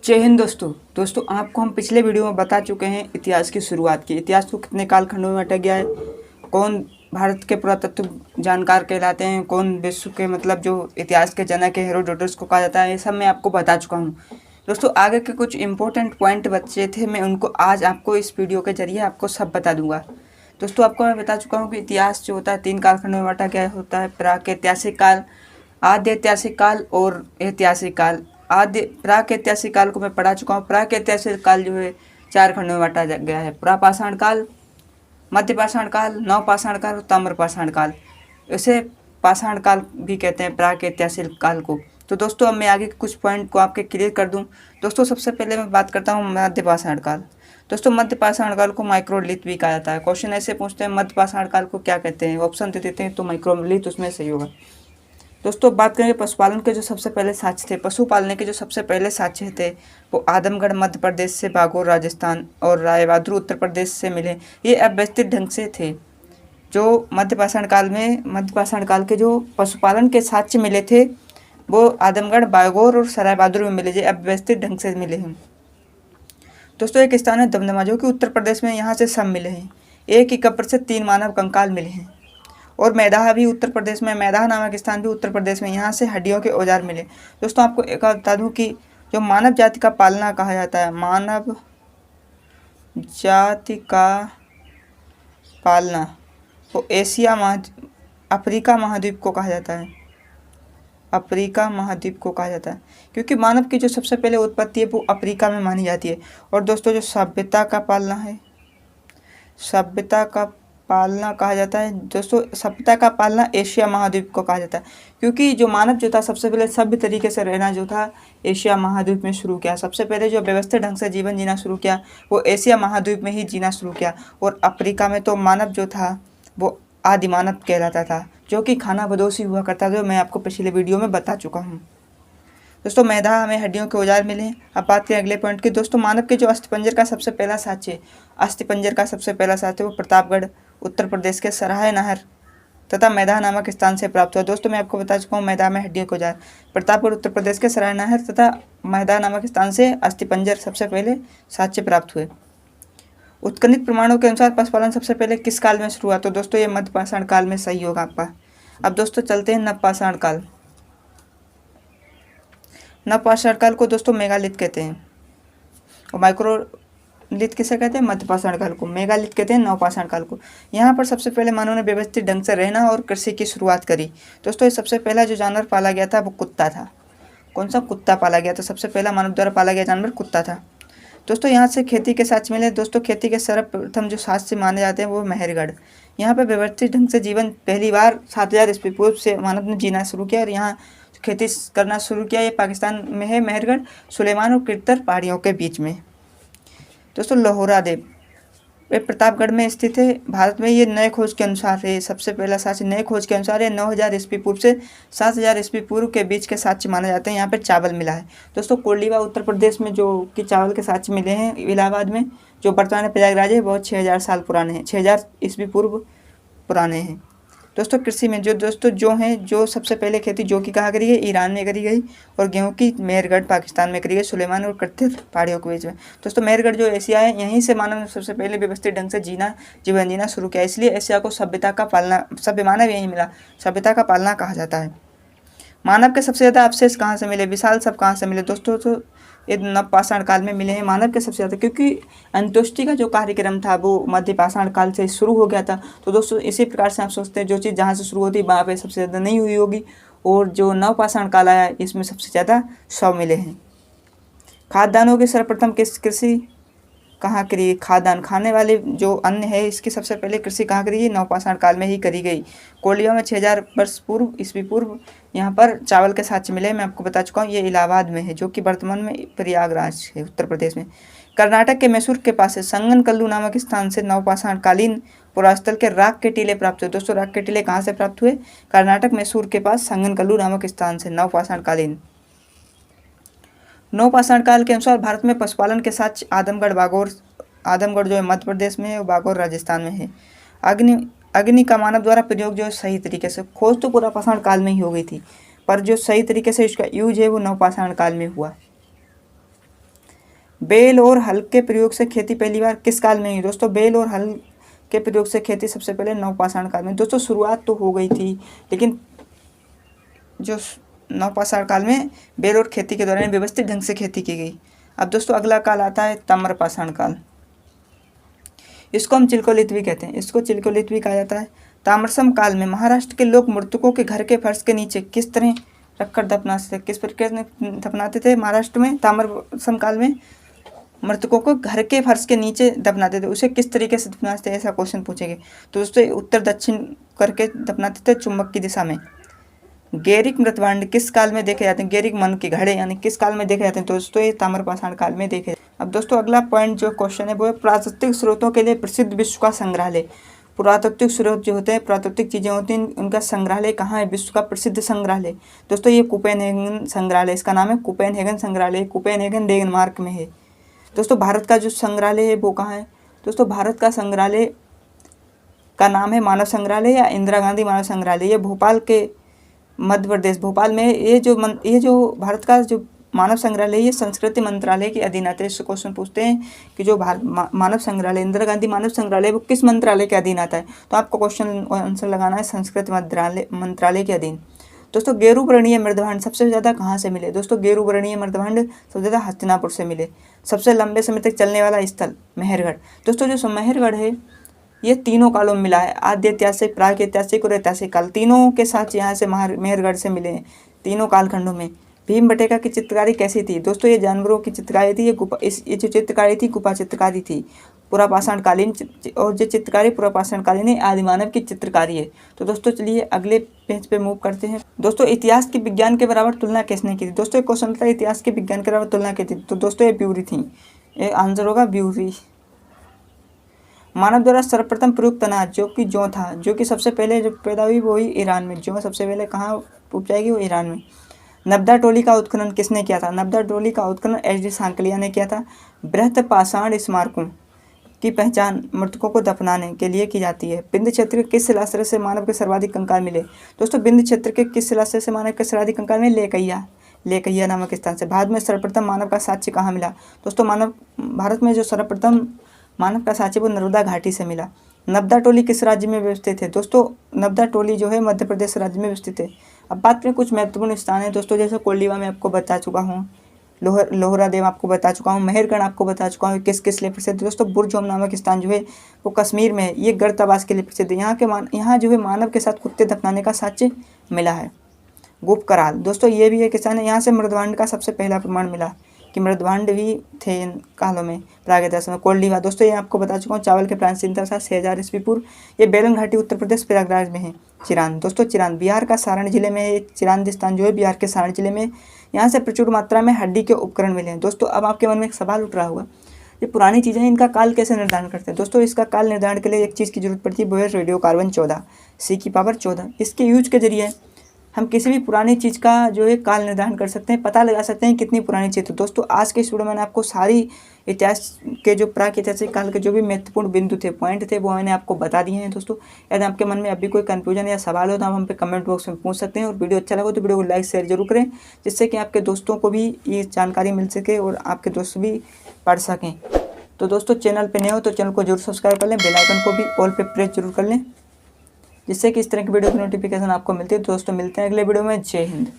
जय हिंद दोस्तों आपको हम पिछले वीडियो में बता चुके हैं इतिहास की शुरुआत की। इतिहास को कितने कालखंडों में बांटा गया है, कौन भारत के पुरातत्व जानकार कहलाते हैं, कौन विश्व के मतलब जो इतिहास के जनक है हेरोडोटस को कहा जाता है, ये सब मैं आपको बता चुका हूँ। दोस्तों आगे के कुछ इंपॉर्टेंट पॉइंट बचे थे, मैं उनको आज आपको इस वीडियो के जरिए आपको सब बता दूंगा। दोस्तों आपको मैं बता चुका हूँ कि इतिहास जो होता है 3 कालखंडों में बांटा गया होता है, प्रागैतिहासिक काल, आद्य ऐतिहासिक काल और ऐतिहासिक काल। आद्य प्रागैतिहासिक काल को मैं पढ़ा चुका हूँ। प्रागैतिहासिक काल जो है 4 खंडों में बांटा गया है, पुरापाषाण काल, मध्यपाषाण काल, नवपाषाण काल और ताम्रपाषाण काल। इसे पाषाण काल भी कहते हैं प्रागैतिहासिक काल को। तो दोस्तों अब मैं आगे के कुछ पॉइंट को आपके क्लियर कर दूं। दोस्तों सबसे पहले मैं बात करता हूं मध्यपाषाण काल। दोस्तों मध्यपाषाण काल को माइक्रोलिथ भी कहा जाता है। क्वेश्चन ऐसे पूछते हैं मध्यपाषाण काल को क्या कहते हैं, ऑप्शन दे देते हैं तो माइक्रोलिथ उसमें सही होगा। दोस्तों बात करेंगे पशुपालन के जो सबसे पहले साक्ष्य थे, पशु पालने के जो सबसे पहले साक्ष्य थे वो आदमगढ़ मध्य प्रदेश से, बागोर राजस्थान और राय बहादुर उत्तर प्रदेश से मिले। ये अव्यवस्थित ढंग से थे। जो मध्यपाषाण काल के जो पशुपालन के साक्ष्य मिले थे वो आदमगढ़, बागोर और सराय बहादुर में मिले, जो अव्यवस्थित ढंग से मिले हैं। दोस्तों एक स्थान है दमदमा जो कि उत्तर प्रदेश में, यहाँ से सब मिले हैं। एक ही कब्र से 3 मानव कंकाल मिले हैं। और मैदाह भी उत्तर प्रदेश में, मैदाह नामक स्थान भी उत्तर प्रदेश में, यहाँ से हड्डियों के औजार मिले। दोस्तों आपको एक बात बता दूं कि जो मानव जाति का पालना कहा जाता है, मानव जाति का पालना, वो अफ्रीका महाद्वीप को कहा जाता है। अफ्रीका महाद्वीप को कहा जाता है क्योंकि मानव की जो सबसे पहले उत्पत्ति है वो अफ्रीका में मानी जाती है। और दोस्तों जो सभ्यता का पालना है, सभ्यता का पालना कहा जाता है। दोस्तों सभ्यता का पालना एशिया महाद्वीप को कहा जाता है क्योंकि जो मानव जो था सबसे पहले सभ्य तरीके से रहना जो था एशिया महाद्वीप में शुरू किया। सबसे पहले जो व्यवस्थित ढंग से जीवन जीना शुरू किया वो एशिया महाद्वीप में ही जीना शुरू किया। और अफ्रीका में तो मानव जो था वो आदि मानव कहलाता था, जो कि खाना बदोशी हुआ करता था, जो मैं आपको पिछले वीडियो में बता चुका हूँ। दोस्तों मैदाह हमें हड्डियों के औजार मिले। अब बात करें अगले पॉइंट की। दोस्तों मानव के जो अस्थिपंजर का सबसे पहला साक्ष्य, अस्थिपंजर का सबसे पहला साक्ष्य वो प्रतापगढ़ उत्तर प्रदेश के सराय नहर तथा मैदाह नामक स्थान से प्राप्त हुआ। दोस्तों मैं आपको बता चुका हूँ मैदाह में हड्डियों के औजार, प्रतापगढ़ उत्तर प्रदेश के सराय नहर तथा मैदाह नामक स्थान से अस्थिपंजर सबसे पहले साक्ष्य प्राप्त हुए। उत्खनित प्रमाणों के अनुसार पशुपालन सबसे पहले किस काल में शुरू हुआ? तो दोस्तों ये मध्यपाषाण काल में सही होगा आपका। अब दोस्तों चलते हैं नवपाषाण काल। नवपाषाण काल को दोस्तों मेगालिथ कहते हैं और माइक्रोलिथ किसे कहते हैं? मध्यपाषाण काल को। मेगालिथ कहते हैं नवपाषाण काल को। यहाँ पर सबसे पहले मानव ने व्यवस्थित ढंग से रहना और कृषि की शुरुआत करी। दोस्तों ये सबसे पहला जो जानवर पाला गया था वो कुत्ता था। कौन सा? कुत्ता पाला गया था। सबसे पहला मानव द्वारा पाला गया जानवर कुत्ता था। दोस्तों यहाँ से खेती के साक्ष्य मिले। दोस्तों खेती के सर्वप्रथम जो साक्ष्य माने जाते हैं वो मेहरगढ़। यहाँ पर व्यवस्थित ढंग से जीवन पहली बार 7000 ईस्वी पूर्व से मानव ने जीना शुरू किया और यहाँ खेती करना शुरू किया। ये पाकिस्तान में है मेहरगढ़, सुलेमान और किरतर पहाड़ियों के बीच में। दोस्तों लोहरा देव वे प्रतापगढ़ में स्थित है, भारत में। ये नए खोज के अनुसार है, सबसे पहला साक्ष्य नए खोज के अनुसार है 9000 ईस्वी पूर्व से 7000 ईस्वी पूर्व के बीच के साक्ष्य माने जाते हैं। यहाँ पे चावल मिला है। दोस्तों कोल्डीवा उत्तर प्रदेश में जो कि चावल के साक्ष्य मिले हैं इलाहाबाद में, जो वर्तमान में प्रयागराज है, बहुत 6000 साल पुराने हैं, 6000 ईस्वी पूर्व पुराने हैं। दोस्तों कृषि में जो सबसे पहले खेती जो की कहाँ करी गई? ईरान में करी गई। और गेहूं की मेहरगढ़ पाकिस्तान में करी गई, सुलेमान और किरतर पहाड़ियों के बीच में। दोस्तों मेहरगढ़ जो एशिया है, यहीं से मानव ने सबसे पहले व्यवस्थित ढंग से जीवन जीना शुरू किया, इसलिए एशिया को सभ्य मानव यहीं मिला, सभ्यता का पालना कहा जाता है। मानव के सबसे ज़्यादा अवशेष कहाँ से मिले? विशाल सब कहाँ से मिले? दोस्तों तो ये नवपाषाण काल में मिले हैं मानव के सबसे ज़्यादा, क्योंकि अंत्येष्टि का जो कार्यक्रम था वो मध्यपाषाण काल से शुरू हो गया था। तो दोस्तों इसी प्रकार से आप सोचते हैं जो चीज़ जहाँ से शुरू होती है वहाँ पे सबसे ज़्यादा नहीं हुई होगी, और जो नवपाषाण काल आया इसमें सबसे ज़्यादा 100 मिले हैं। खाद्यान्नों की सर्वप्रथम कृषि कहाँ करी? खाद्यान्न खाने वाले जो अन्न है इसकी सबसे पहले कृषि कहाँ करी गई? नवपाषाण काल में ही करी गई। कोलियों में 6000 वर्ष पूर्व ईस्वी पूर्व यहाँ पर चावल के साक्ष्य मिले। मैं आपको बता चुका हूँ ये इलाहाबाद में है, जो कि वर्तमान में प्रयागराज है उत्तर प्रदेश में। कर्नाटक के मैसूर के पास है संगनकल्लू नामक स्थान से नवपाषाण कालीन पुरास्थल के राख के टीले प्राप्त हुए। दोस्तों राख के टीले कहाँ से प्राप्त हुए? कर्नाटक मैसूर के पास संगनकल्लू नामक स्थान से नवपाषाण कालीन। नवपाषाण काल के अनुसार भारत में पशुपालन के साक्ष्य आदमगढ़ जो है मध्य प्रदेश में है और बागोर राजस्थान में है। अग्नि का मानव द्वारा प्रयोग जो है सही तरीके से, खोज तो पुरापाषाण काल में ही हो गई थी, पर जो सही तरीके से इसका यूज है वो नवपाषाण काल में हुआ। बैल और हल के प्रयोग से खेती पहली बार किस काल में हुई? दोस्तों बैल और हल के प्रयोग से खेती सबसे पहले नवपाषाण काल में। दोस्तों शुरुआत तो हो गई थी, लेकिन जो नवपाषाण काल में बैल और खेती के दौरान व्यवस्थित ढंग से खेती की गई। अब दोस्तों अगला काल आता है ताम्रपाषाण काल। इसको हम चिल्कोलिथ भी कहते हैं, इसको चिल्कोलिथ भी कहा जाता है। ताम्रसम काल में महाराष्ट्र के लोग मृतकों के घर के फर्श के नीचे किस तरह रखकर दफनाते थे? किस प्रकार दफनाते थे महाराष्ट्र में? ताम्रसम काल में मृतकों को घर के फर्श के नीचे दफनाते थे। उसे किस तरीके से दफनाते थे, ऐसा क्वेश्चन पूछेंगे। तो दोस्तों उत्तर दक्षिण करके दफनाते थे, चुंबक की दिशा में। गैरिक मृतभांड किस काल में देखे जाते हैं? गैरिक मन के घड़े यानी किस काल में देखे जाते हैं? तो दोस्तों ये ताम्रपाषाण काल में देखे। अब दोस्तों अगला पॉइंट जो क्वेश्चन है वो है पुरातात्विक स्रोतों के लिए प्रसिद्ध विश्व का संग्रहालय। पुरातात्विक स्रोत जो होते हैं, पुरातात्विक चीजें होती हैं, उनका संग्रहालय कहाँ है? विश्व का प्रसिद्ध संग्रहालय दोस्तों ये कोपेनहेगन संग्रहालय, इसका नाम है कोपेनहेगन संग्रहालय। कोपेनहेगन डेनमार्क में है। दोस्तों भारत का जो संग्रहालय है वो कहाँ है? दोस्तों भारत का संग्रहालय का नाम है मानव संग्रहालय या इंदिरा गांधी मानव संग्रहालय। ये भोपाल के मध्य प्रदेश भोपाल में। ये जो भारत का जो मानव संग्रहालय ये संस्कृति मंत्रालय के अधीन आता है। इससे क्वेश्चन पूछते हैं कि जो मानव संग्रहालय इंदिरा गांधी मानव संग्रहालय वो किस मंत्रालय के अधीन आता है? तो आपको क्वेश्चन आंसर लगाना है संस्कृति मंत्रालय के अधीन। दोस्तों गेरू वर्णीय मृदभांड सबसे ज़्यादा कहाँ से मिले? दोस्तों गेरू वर्णीय मृदभांड सबसे ज़्यादा हस्तिनापुर से मिले। सबसे लंबे समय तक चलने वाला स्थल मेहरगढ़। दोस्तों जो मेहरगढ़ है ये तीनों कालों में मिला है, आद्य ऐतिहासिक, प्राग ऐतिहासिक और ऐतिहासिक काल, तीनों के साथ यहाँ से मेहरगढ़ से मिले हैं तीनों कालखंडों में। भीमबटका की चित्रकारी कैसी थी? दोस्तों ये जानवरों की चित्रकारी थी। ये जो चित्रकारी थी गुफा चित्रकारी थी, पुरापाषाण कालीन, और जो चित्रकारी पुरापाषाण कालीन है आदिमानव की चित्रकारी है। तो दोस्तों चलिए अगले पेज पे मूव करते हैं। दोस्तों इतिहास की विज्ञान के बराबर तुलना किसने की थी? दोस्तों क्वेश्चन था इतिहास के विज्ञान के बराबर तुलना की थी। तो दोस्तों ये ब्यूरी थी, ये आंसर होगा ब्यूरी। मानव द्वारा सर्वप्रथम प्रयुक्त अनाज जो कि जौ था, जो कि सबसे पहले जो पैदा हुई वो हुई ईरान में। जौ सबसे पहले कहाँ उपजाएगी? वो ईरान में। नब्दा टोली का उत्खनन किसने किया था? नब्दा टोली का उत्खनन एच.डी. सांकलिया ने किया था। बृहत पाषाण स्मारकों की पहचान मृतकों को दफनाने के लिए की जाती है। बिंद क्षेत्र के किस शिलाश्रय से मानव के सर्वाधिक कंकाल मिले? दोस्तों बिंद क्षेत्र के किस शिलाश्रय से मानव के सर्वाधिक कंकाल मिले? लेकैया नामक स्थान से। भारत में सर्वप्रथम मानव का साक्ष्य कहाँ मिला? दोस्तों भारत में जो सर्वप्रथम मानव का साक्ष्य वो नर्मदा घाटी से मिला। नब्दा टोली किस राज्य में व्यवस्थित है? दोस्तों नब्दा टोली जो है मध्य प्रदेश राज्य में व्यवस्थित है। अब बात करें कुछ महत्वपूर्ण स्थान है दोस्तों, जैसे कोल्डीवा में आपको बता चुका हूँ, लोहरा देव आपको बता चुका हूँ, मेहरगढ़ आपको बता चुका हूँ किस किस लिए प्रसिद्ध। दोस्तों बुरजोम नामक स्थान जो है वो कश्मीर में है, ये गर्तावास के लिए प्रसिद्ध है। यहाँ जो है मानव के साथ कुत्ते दफनाने का साक्ष्य मिला है। गुप्तकराल दोस्तों ये भी एक स्थान है, यहाँ से मृदभांड का सबसे पहला प्रमाण मिला कि मृदभांड भी थे इन कालों में, प्रागैतिहासिक में। कोल्डीवा दोस्तों ये आपको बता चुका हूँ चावल के प्राचीनता था 6000 ईस्वी पूर्व। ये बेलन घाटी उत्तर प्रदेश प्रयागराज में है। चिरान दोस्तों चिरान बिहार का सारण जिले में है। चिरान स्थान जो है बिहार के सारण जिले में, यहाँ से प्रचुर मात्रा में हड्डी के उपकरण मिले हैं। दोस्तों अब आपके मन में एक सवाल उठ रहा होगा, ये पुरानी चीज़ें हैं इनका काल कैसे निर्धारण करते हैं? दोस्तों इसका काल निर्धारण के लिए एक चीज़ की जरूरत पड़ती है, वो है रेडियोकार्बन 14 C⁴ 14। इसके यूज के जरिए हम किसी भी पुरानी चीज़ का जो है काल निर्धारण कर सकते हैं, पता लगा सकते हैं कितनी पुरानी चीज़। तो दोस्तों आज के इस वीडियो में मैंने आपको सारी इतिहास के जो प्रागैतिहासिक काल के जो भी महत्वपूर्ण बिंदु थे, पॉइंट थे, वो मैंने आपको बता दिए हैं। दोस्तों यदि आपके मन में अभी कोई कन्फ्यूजन या सवाल हो तो आप हम पे कमेंट बॉक्स में पूछ सकते हैं। और वीडियो अच्छा लगा तो वीडियो को लाइक शेयर जरूर करें, जिससे कि आपके दोस्तों को भी ये जानकारी मिल सके और आपके दोस्त भी पढ़ सकें। तो दोस्तों चैनल पर नए हो तो चैनल को जरूर सब्सक्राइब कर लें, बेल आइकन को भी ऑल पे प्रेस जरूर कर लें, जिससे कि इस तरह की वीडियो की नोटिफिकेशन आपको मिलती है। दोस्तों मिलते हैं अगले वीडियो में। जय हिंद।